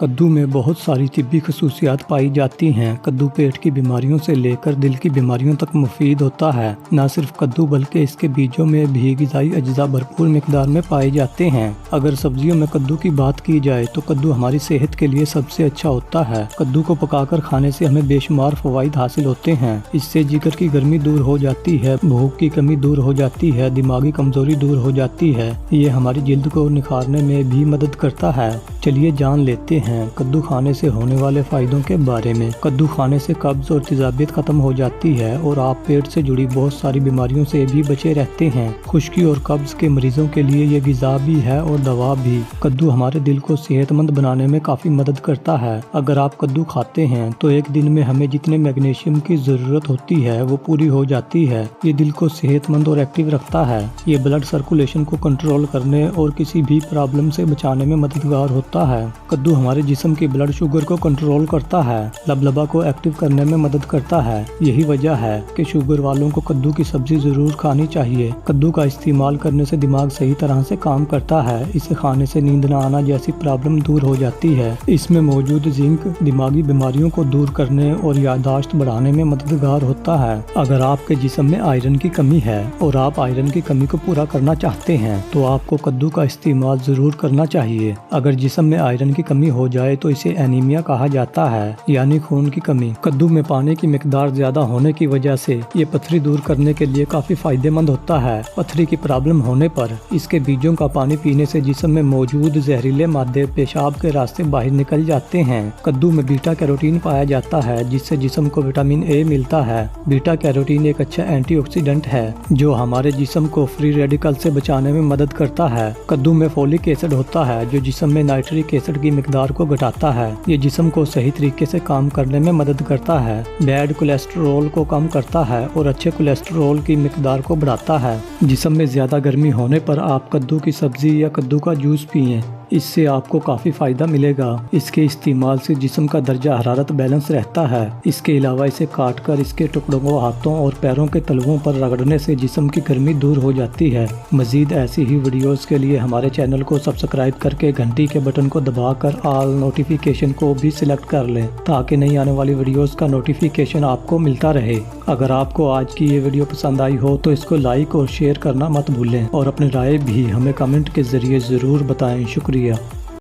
कद्दू में बहुत सारी तिब्बी खसूसियात पाई जाती हैं। कद्दू पेट की बीमारियों से लेकर दिल की बीमारियों तक मुफीद होता है। न सिर्फ कद्दू बल्कि इसके बीजों में भी ग़िज़ाई अज्जा भरपूर मिकदार में पाए जाते हैं। अगर सब्जियों में कद्दू की बात की जाए तो कद्दू हमारी सेहत के लिए सबसे अच्छा होता है। कद्दू को पकाकर खाने से हमें बेशुमार फ़वाइद हासिल होते हैं। इससे जिगर की गर्मी दूर हो जाती है, भूख की कमी दूर हो जाती है, दिमागी कमजोरी दूर हो जाती है। ये हमारी जिल्द को निखारने में भी मदद करता है। चलिए जान लेते हैं कद्दू खाने से होने वाले फायदों के बारे में। कद्दू खाने से कब्ज और तेजाबियत खत्म हो जाती है और आप पेट से जुड़ी बहुत सारी बीमारियों से भी बचे रहते हैं। खुश्की और कब्ज के मरीजों के लिए ये ग़िज़ा भी है और दवा भी। कद्दू हमारे दिल को सेहतमंद बनाने में काफ़ी मदद करता है। अगर आप कद्दू खाते हैं तो एक दिन में हमें जितने मैग्नीशियम की ज़रूरत होती है वो पूरी हो जाती है। ये दिल को सेहतमंद और एक्टिव रखता है। ये ब्लड सर्कुलेशन को कंट्रोल करने और किसी भी प्रॉब्लम से बचाने में मददगार होता है। कद्दू हमारे जिस्म की ब्लड शुगर को कंट्रोल करता है, लबलबा को एक्टिव करने में मदद करता है। यही वजह है कि शुगर वालों को कद्दू की सब्जी जरूर खानी चाहिए। कद्दू का इस्तेमाल करने से दिमाग सही तरह से काम करता है। इसे खाने से नींद न आना जैसी प्रॉब्लम दूर हो जाती है। इसमें मौजूद जिंक दिमागी बीमारियों को दूर करने और याददाश्त बढ़ाने में मददगार होता है। अगर आपके जिस्म में आयरन की कमी है और आप आयरन की कमी को पूरा करना चाहते हैं तो आपको कद्दू का इस्तेमाल जरूर करना चाहिए। अगर जिस्म में आयरन की कमी हो जाए तो इसे एनीमिया कहा जाता है, यानी खून की कमी। कद्दू में पानी की मिकदार ज्यादा होने की वजह से ये पथरी दूर करने के लिए काफी फायदेमंद होता है। पथरी की प्रॉब्लम होने पर इसके बीजों का पानी पीने से जिस्म में मौजूद जहरीले मादे पेशाब के रास्ते बाहर निकल जाते हैं। कद्दू में बीटा कैरोटीन पाया जाता है जिससे जिस्म को विटामिन ए मिलता है। बीटा कैरोटीन एक अच्छा एंटीऑक्सीडेंट है जो हमारे जिस्म को फ्री रेडिकल से बचाने में मदद करता है। कद्दू में फोलिक एसिड होता है जो जिस्म में नाइट्रिक एसिड की मिकदार को घटाता है। ये जिस्म को सही तरीके से काम करने में मदद करता है। बैड कोलेस्ट्रॉल को कम करता है और अच्छे कोलेस्ट्रॉल की मिकदार को बढ़ाता है। जिस्म में ज्यादा गर्मी होने पर आप कद्दू की सब्जी या कद्दू का जूस पिएं, इससे आपको काफ़ी फ़ायदा मिलेगा। इसके इस्तेमाल से जिस्म का दर्जा हरारत बैलेंस रहता है। इसके अलावा इसे काट कर इसके टुकड़ों को हाथों और पैरों के तलवों पर रगड़ने से जिस्म की गर्मी दूर हो जाती है। मज़ीद ऐसी ही वीडियोस के लिए हमारे चैनल को सब्सक्राइब करके घंटी के बटन को दबाकर ऑल नोटिफिकेशन को भी सिलेक्ट कर लें ताकि नई आने वाली वीडियोस का नोटिफिकेशन आपको मिलता रहे। अगर आपको आज की ये वीडियो पसंद आई हो तो इसको लाइक और शेयर करना मत भूलें और अपनी राय भी हमें कमेंट के ज़रिए ज़रूर बताएं। शुक्रिया।